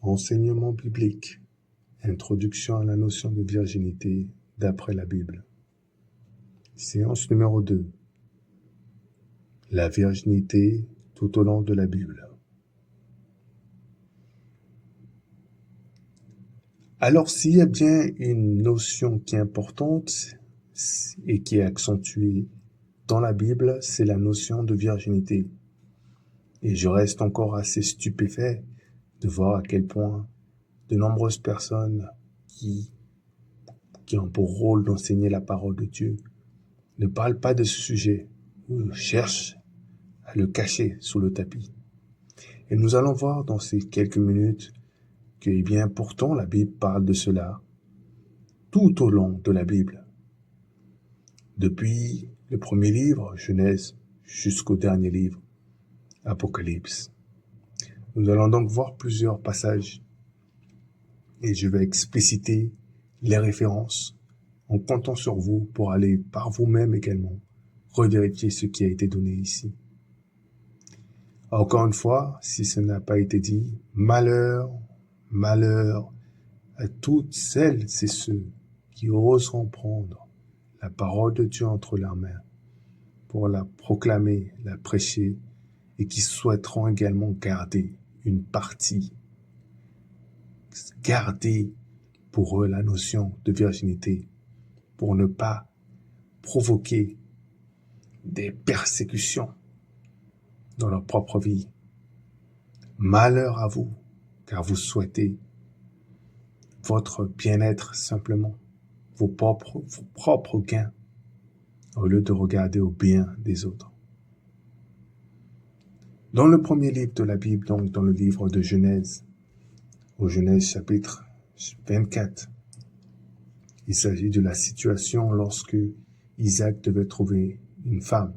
Enseignement biblique. Introduction à la notion de virginité d'après la Bible. Séance numéro 2. La virginité tout au long de la Bible. Alors, s'il y a bien une notion qui est importante et qui est accentuée dans la Bible, c'est la notion de virginité. Et je reste encore assez stupéfait de voir à quel point de nombreuses personnes qui ont pour rôle d'enseigner la parole de Dieu ne parlent pas de ce sujet ou cherchent à le cacher sous le tapis. Et nous allons voir dans ces quelques minutes que, eh bien, pourtant, la Bible parle de cela tout au long de la Bible. Depuis le premier livre, Genèse, jusqu'au dernier livre, Apocalypse. Nous allons donc voir plusieurs passages et je vais expliciter les références en comptant sur vous pour aller par vous-même également revérifier ce qui a été donné ici. Encore une fois, si ce n'a pas été dit, malheur à toutes celles et ceux qui oseront prendre la parole de Dieu entre leurs mains pour la proclamer, la prêcher et qui souhaiteront également garder une partie, garder pour eux la notion de virginité pour ne pas provoquer des persécutions dans leur propre vie. Malheur à vous, car vous souhaitez votre bien-être simplement, vos propres gains, au lieu de regarder au bien des autres. Dans le premier livre de la Bible, donc dans le livre de Genèse, au Genèse chapitre 24, il s'agit de la situation lorsque Isaac devait trouver une femme.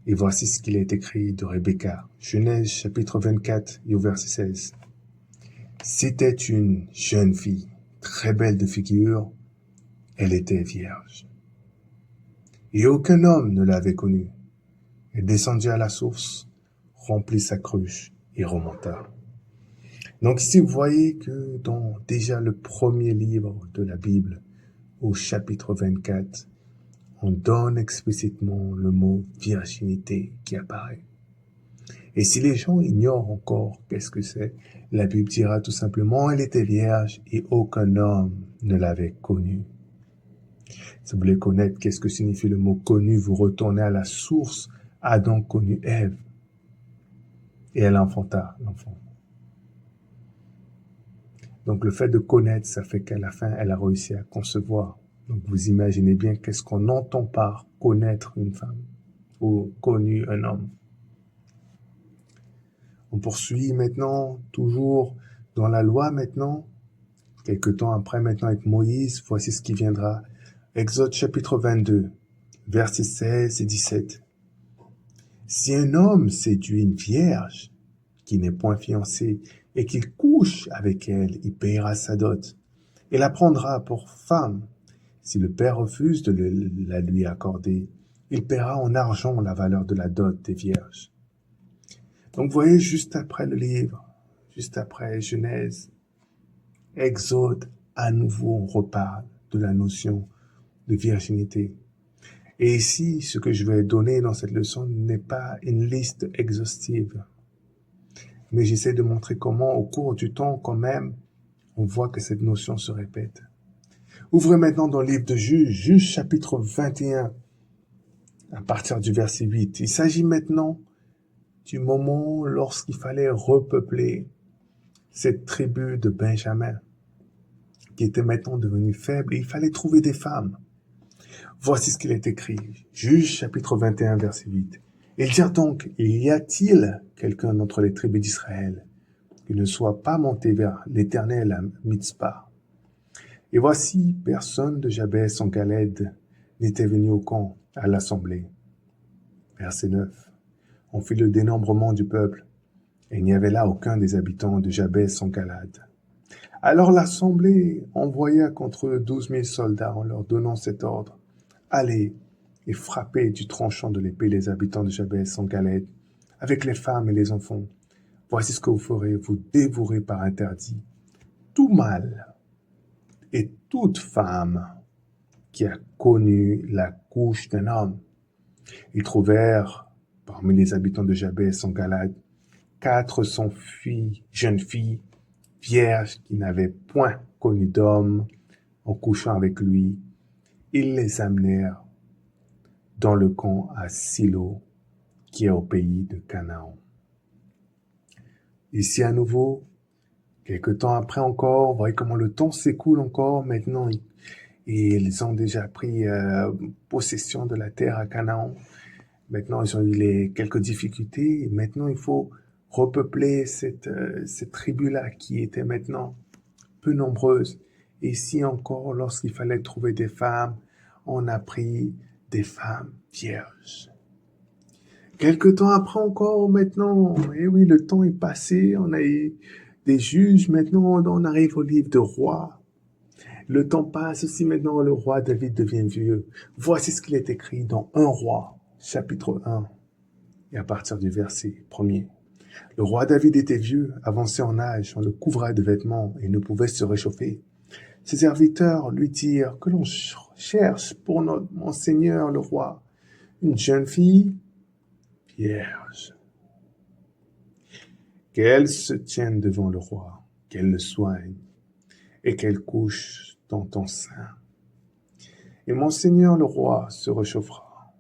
Et voici ce qu'il est écrit de Rebecca. Genèse chapitre 24 et au verset 16. C'était une jeune fille, très belle de figure, elle était vierge. Et aucun homme ne l'avait connue. Elle descendit à la source, remplit sa cruche et remonta. Donc ici, vous voyez que dans déjà le premier livre de la Bible, au chapitre 24, on donne explicitement le mot virginité qui apparaît. Et si les gens ignorent encore qu'est-ce que c'est, la Bible dira tout simplement, elle était vierge et aucun homme ne l'avait connue. Si vous voulez connaître qu'est-ce que signifie le mot connu, vous retournez à la source. Adam connut Ève et elle enfanta l'enfant. Donc le fait de connaître, ça fait qu'à la fin, elle a réussi à concevoir. Donc vous imaginez bien qu'est-ce qu'on entend par connaître une femme ou connu un homme. On poursuit maintenant, toujours dans la loi maintenant, quelque temps après maintenant avec Moïse, voici ce qui viendra. Exode chapitre 22, versets 16 et 17. Si un homme séduit une vierge qui n'est point fiancée et qu'il couche avec elle, il paiera sa dot et la prendra pour femme. Si le père refuse de la lui accorder, il paiera en argent la valeur de la dot des vierges. Donc vous voyez, juste après le livre, juste après Genèse, Exode, à nouveau on reparle de la notion de virginité. Et ici, ce que je vais donner dans cette leçon n'est pas une liste exhaustive, mais j'essaie de montrer comment, au cours du temps, quand même, on voit que cette notion se répète. Ouvrez maintenant dans le livre de Juges chapitre 21, à partir du verset 8. Il s'agit maintenant du moment lorsqu'il fallait repeupler cette tribu de Benjamin, qui était maintenant devenue faible, et il fallait trouver des femmes. Voici ce qu'il est écrit. Juges chapitre 21, verset 8. Ils dirent donc, y a-t-il quelqu'un d'entre les tribus d'Israël qui ne soit pas monté vers l'Éternel à Mitzpah? Et voici, personne de Jabès en Galède n'était venu au camp, à l'assemblée. Verset 9. On fit le dénombrement du peuple, et il n'y avait là aucun des habitants de Jabès en Galade. Alors l'assemblée envoya contre eux 12 000 soldats en leur donnant cet ordre. Allez et frappez du tranchant de l'épée les habitants de Jabès en Galède, avec les femmes et les enfants, Voici ce que vous ferez, vous dévorez par interdit tout mâle et toute femme qui a connu la couche d'un homme. Ils trouvèrent parmi les habitants de Jabès en Galade 400 jeunes filles vierges qui n'avaient point connu d'homme en couchant avec lui. Ils les amenèrent dans le camp à Silo, qui est au pays de Canaan. Ici à nouveau, quelque temps après encore, voyez comment le temps s'écoule encore maintenant. Et ils ont déjà pris possession de la terre à Canaan. Maintenant, ils ont eu quelques difficultés. Et maintenant, il faut repeupler cette tribu-là qui était maintenant peu nombreuse. Et ici encore, lorsqu'il fallait trouver des femmes, on a pris des femmes vierges. Quelque temps après encore, maintenant, et oui, le temps est passé, on a eu des juges, maintenant on arrive au livre de rois. Le temps passe aussi, maintenant le roi David devient vieux. Voici ce qu'il est écrit dans 1 Roi, chapitre 1, et à partir du verset 1er. Le roi David était vieux, avancé en âge, on le couvrait de vêtements et ne pouvait se réchauffer. Ses serviteurs lui dirent que l'on cherche pour mon seigneur le roi une jeune fille vierge, qu'elle se tienne devant le roi, qu'elle le soigne et qu'elle couche dans ton sein. Et mon seigneur le roi se réchauffera.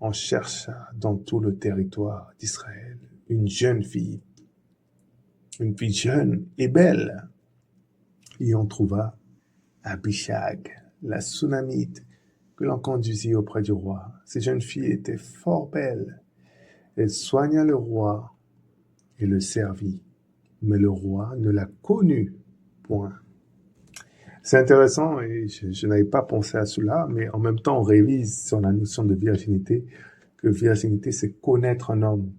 On chercha dans tout le territoire d'Israël une fille jeune et belle. Et on trouva Abishag, la Sunamite, que l'on conduisit auprès du roi. Cette jeune fille était fort belle. Elle soigna le roi et le servit, mais le roi ne la connut point. C'est intéressant et je n'avais pas pensé à cela, mais en même temps on révise sur la notion de virginité, que virginité c'est connaître un homme.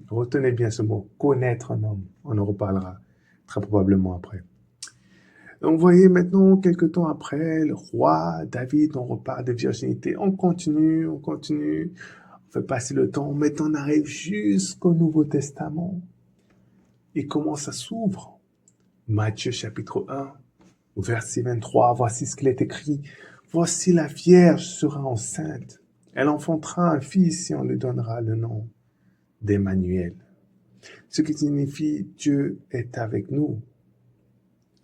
Retenez bien ce mot, connaître un homme. On en reparlera très probablement après. Donc, vous voyez maintenant, quelques temps après, le roi David, on reparle de virginité. On continue, on fait passer le temps. Maintenant, on arrive jusqu'au Nouveau Testament. Et comment ça s'ouvre? Matthieu chapitre 1, au verset 23, voici ce qu'il est écrit. Voici la Vierge sera enceinte. Elle enfantera un fils et on lui donnera le nom d'Emmanuel. Ce qui signifie Dieu est avec nous.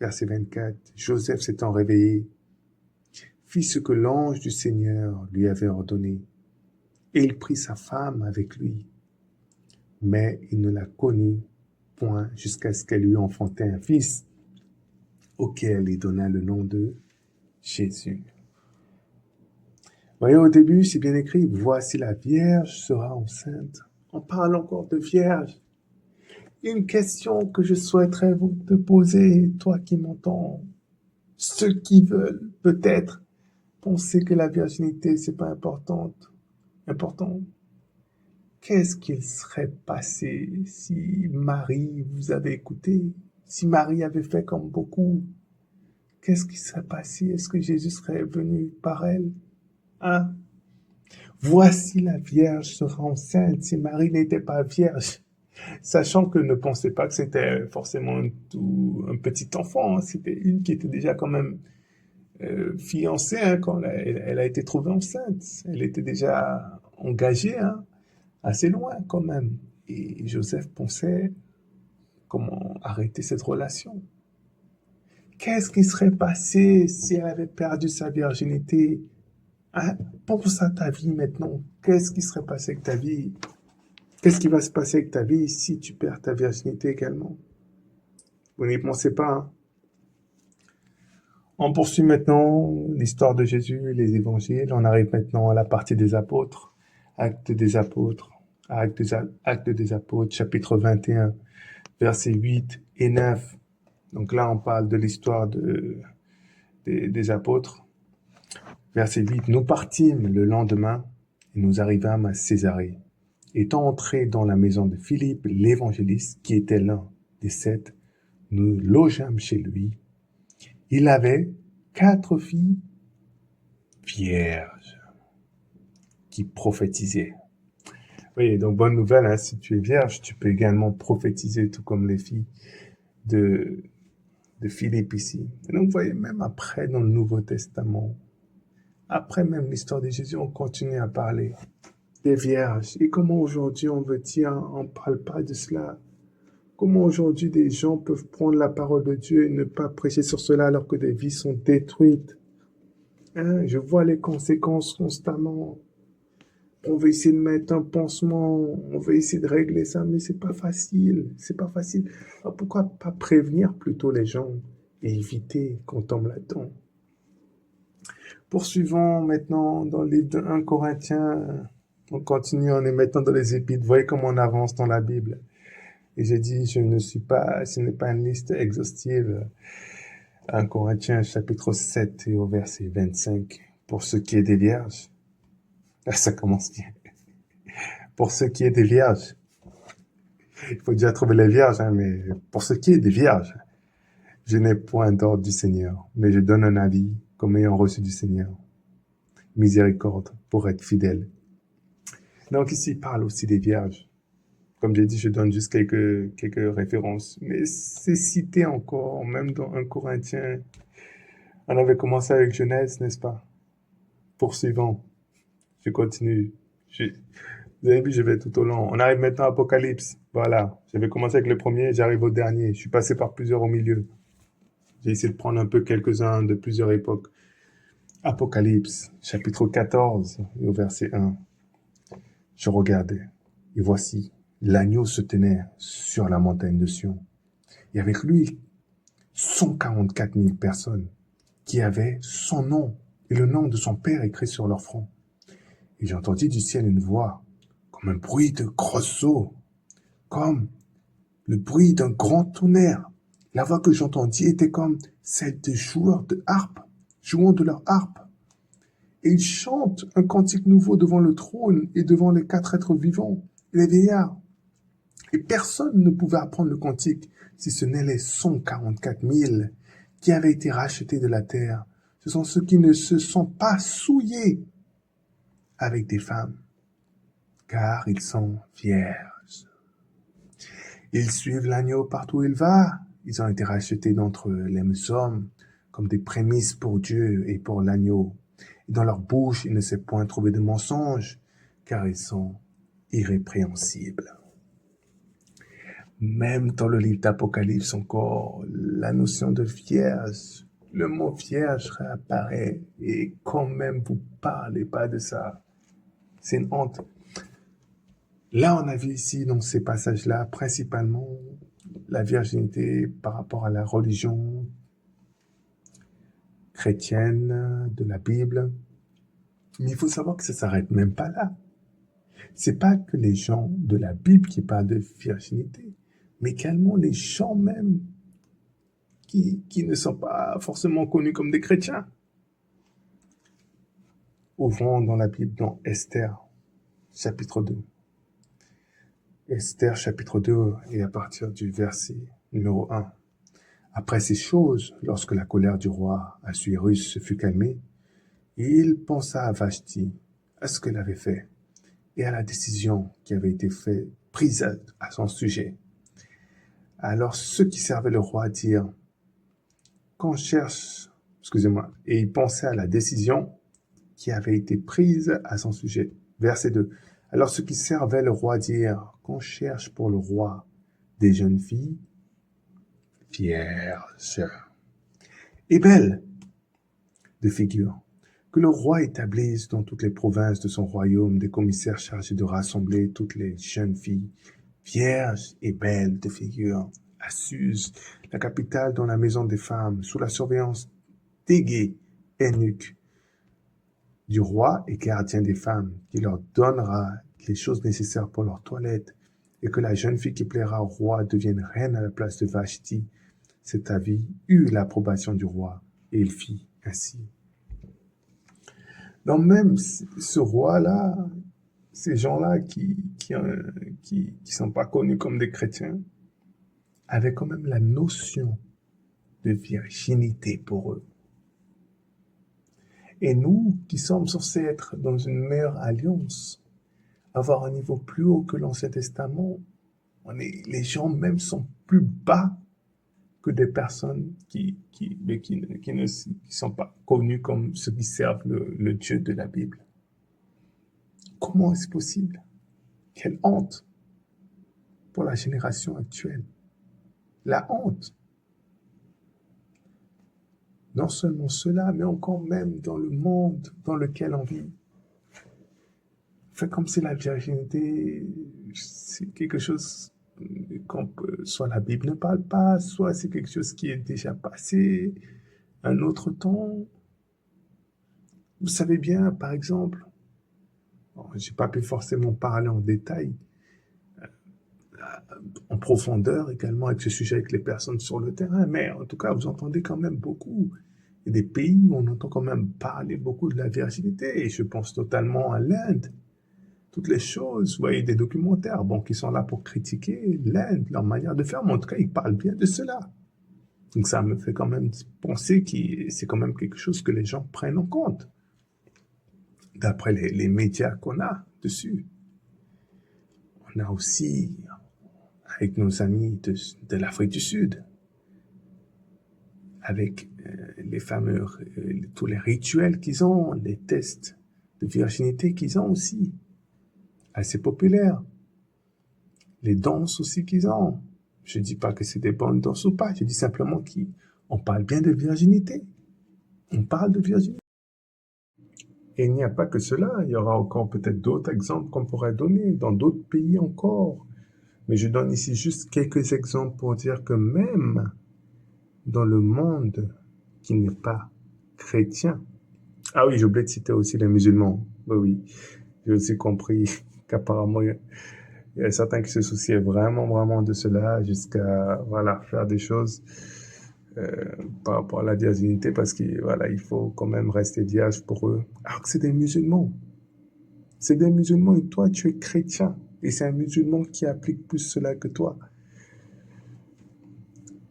Verset 24, Joseph s'étant réveillé, fit ce que l'ange du Seigneur lui avait ordonné, et il prit sa femme avec lui. Mais il ne la connut point jusqu'à ce qu'elle eût enfanté un fils, auquel il donna le nom de Jésus. Voyez, au début, c'est bien écrit, voici la Vierge sera enceinte. On parle encore de Vierge. Une question que je souhaiterais vous te poser, toi qui m'entends. Ceux qui veulent peut-être penser que la virginité, c'est pas important. Qu'est-ce qu'il serait passé si Marie vous avait écouté? Si Marie avait fait comme beaucoup? Qu'est-ce qui serait passé? Est-ce que Jésus serait venu par elle? Hein? Voici la Vierge sera enceinte si Marie n'était pas vierge. Sachant que ne pensez pas que c'était forcément un petit enfant, hein. C'était une qui était déjà quand même fiancée hein, quand elle a été trouvée enceinte. Elle était déjà engagée, hein, assez loin quand même. Et Joseph pensait comment arrêter cette relation. Qu'est-ce qui serait passé si elle avait perdu sa virginité? Hein? Pense à ta vie maintenant. Qu'est-ce qui serait passé avec ta vie? Qu'est-ce qui va se passer avec ta vie si tu perds ta virginité également? Vous n'y pensez pas, hein? On poursuit maintenant l'histoire de Jésus, les évangiles. On arrive maintenant à la partie des apôtres, actes des apôtres, chapitre 21, versets 8 et 9. Donc là, on parle de l'histoire des apôtres. Verset 8, nous partîmes le lendemain et nous arrivâmes à Césarée. Étant entrés dans la maison de Philippe, l'évangéliste, qui était l'un des 7, nous logeâmes chez lui. Il avait 4 filles vierges qui prophétisaient. Oui, donc bonne nouvelle, hein, si tu es vierge, tu peux également prophétiser, tout comme les filles de, de Philippe ici. Et donc, vous voyez, même après, dans le Nouveau Testament, après même l'histoire de Jésus, on continue à parler des vierges. Et comment aujourd'hui on veut dire, on ne parle pas de cela. Comment aujourd'hui des gens peuvent prendre la parole de Dieu et ne pas prêcher sur cela alors que des vies sont détruites. Hein, je vois les conséquences constamment. On veut essayer de mettre un pansement, on veut essayer de régler ça, mais c'est pas facile. C'est pas facile. Alors pourquoi pas prévenir plutôt les gens et éviter qu'on tombe là-dedans? Poursuivons maintenant dans le livre de 1 Corinthiens. On continue, on est maintenant dans les épîtres. Vous voyez comment on avance dans la Bible. Et j'ai dit, ce n'est pas une liste exhaustive. 1 Corinthiens chapitre 7 et au verset 25. Pour ce qui est des vierges. Là, ça commence bien. Pour ce qui est des vierges. Il faut déjà trouver les vierges, hein, mais pour ce qui est des vierges, je n'ai point d'ordre du Seigneur, mais je donne un avis comme ayant reçu du Seigneur. Miséricorde pour être fidèle. Donc ici, il parle aussi des vierges. Comme j'ai dit, je donne juste quelques références. Mais c'est cité encore, même dans 1 Corinthiens. On avait commencé avec Genèse, n'est-ce pas? Poursuivant. Je continue. Vous avez vu, je vais tout au long. On arrive maintenant à Apocalypse. Voilà. J'avais commencé avec le premier, j'arrive au dernier. Je suis passé par plusieurs au milieu. J'ai essayé de prendre un peu quelques-uns de plusieurs époques. Apocalypse, chapitre 14, et au verset 1. Je regardais, et voici, l'agneau se tenait sur la montagne de Sion. Et avec lui, 144 000 personnes qui avaient son nom et le nom de son Père écrit sur leur front. Et j'ai entendu du ciel une voix, comme un bruit de grosses eaux, comme le bruit d'un grand tonnerre. La voix que j'entendis était comme celle de joueurs de harpe, jouant de leur harpe. Et ils chantent un cantique nouveau devant le trône et devant les 4 êtres vivants, les vieillards. Et personne ne pouvait apprendre le cantique, si ce n'est les 144 000 qui avaient été rachetés de la terre. Ce sont ceux qui ne se sont pas souillés avec des femmes, car ils sont vierges. Ils suivent l'agneau partout où il va. Ils ont été rachetés d'entre les hommes comme des prémices pour Dieu et pour l'agneau. Et dans leur bouche, il ne s'est point trouvé de mensonge, car ils sont irrépréhensibles. Même dans le livre d'Apocalypse encore, la notion de vierge, le mot vierge réapparaît et quand même vous parlez pas de ça. C'est une honte. Là, on a vu ici, dans ces passages-là, principalement la virginité par rapport à la religion chrétienne de la Bible. Mais il faut savoir que ça s'arrête même pas là. C'est pas que les gens de la Bible qui parlent de virginité, mais également les gens même qui ne sont pas forcément connus comme des chrétiens. Ouvrons dans la Bible dans Esther, chapitre 2. Esther, chapitre 2, et à partir du verset numéro 1. Après ces choses, lorsque la colère du roi Assuérus se fut calmée, il pensa à Vashti, à ce qu'elle avait fait, et à la décision qui avait été prise à son sujet. Alors ceux qui servaient le roi dirent, et il pensait à la décision qui avait été prise à son sujet. Verset 2. Alors ceux qui servaient le roi dirent, qu'on cherche pour le roi des jeunes filles vierges et belles de figure, que le roi établisse dans toutes les provinces de son royaume des commissaires chargés de rassembler toutes les jeunes filles vierges et belles de figure à Suse, la capitale, dans la maison des femmes, sous la surveillance d'Égée, eunuque du roi et gardien des femmes, qui leur donnera les choses nécessaires pour leur toilette, et que la jeune fille qui plaira au roi devienne reine à la place de Vashti. Cet avis eut l'approbation du roi, et il fit ainsi. Donc même ce roi-là, ces gens-là qui sont pas connus comme des chrétiens, avaient quand même la notion de virginité pour eux. Et nous, qui sommes censés être dans une meilleure alliance, avoir un niveau plus haut que l'Ancien Testament. Les gens même sont plus bas que des personnes qui ne qui sont pas connues comme ceux qui servent le Dieu de la Bible. Comment est-ce possible? Quelle honte pour la génération actuelle. La honte. Non seulement cela, mais encore même dans le monde dans lequel on vit. Fait comme si la virginité, c'est quelque chose soit la Bible ne parle pas, soit c'est quelque chose qui est déjà passé, un autre temps. Vous savez bien, par exemple, j'ai pas pu forcément parler en détail, en profondeur également avec ce sujet avec les personnes sur le terrain, mais en tout cas, vous entendez quand même beaucoup. Il y a des pays où on entend quand même parler beaucoup de la virginité, et je pense totalement à l'Inde. Toutes les choses, vous voyez, des documentaires, bon, qui sont là pour critiquer l'Inde, leur manière de faire, mais en tout cas, ils parlent bien de cela. Donc ça me fait quand même penser que c'est quand même quelque chose que les gens prennent en compte, d'après les médias qu'on a dessus. On a aussi, avec nos amis de l'Afrique du Sud, avec les fameux, tous les rituels qu'ils ont, les tests de virginité qu'ils ont aussi, assez populaires, les danses aussi qu'ils ont. Je dis pas que c'est des bonnes danses ou pas, je dis simplement qu'on parle bien de virginité. On parle de virginité. Et il n'y a pas que cela, il y aura encore peut-être d'autres exemples qu'on pourrait donner dans d'autres pays encore. Mais je donne ici juste quelques exemples pour dire que même dans le monde qui n'est pas chrétien, ah oui, j'ai oublié de citer aussi les musulmans. Oui, oui, j'ai aussi compris qu'apparemment, il y a certains qui se souciaient vraiment, vraiment de cela jusqu'à, voilà, faire des choses par rapport à la virginité parce qu'il voilà, il faut quand même rester vierge pour eux. Alors que c'est des musulmans. C'est des musulmans et toi, tu es chrétien. Et c'est un musulman qui applique plus cela que toi.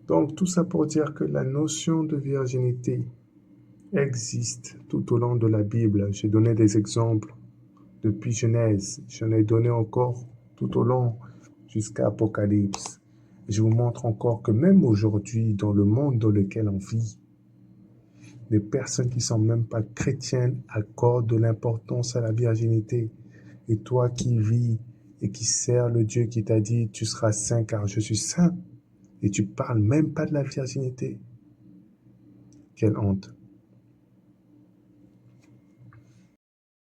Donc, tout ça pour dire que la notion de virginité existe tout au long de la Bible. J'ai donné des exemples depuis Genèse. J'en ai donné encore tout au long jusqu'à Apocalypse. Je vous montre encore que même aujourd'hui, dans le monde dans lequel on vit, les personnes qui sont même pas chrétiennes accordent de l'importance à la virginité. Et toi qui vis et qui sers le Dieu qui t'a dit, tu seras saint car je suis saint, et tu parles même pas de la virginité. Quelle honte.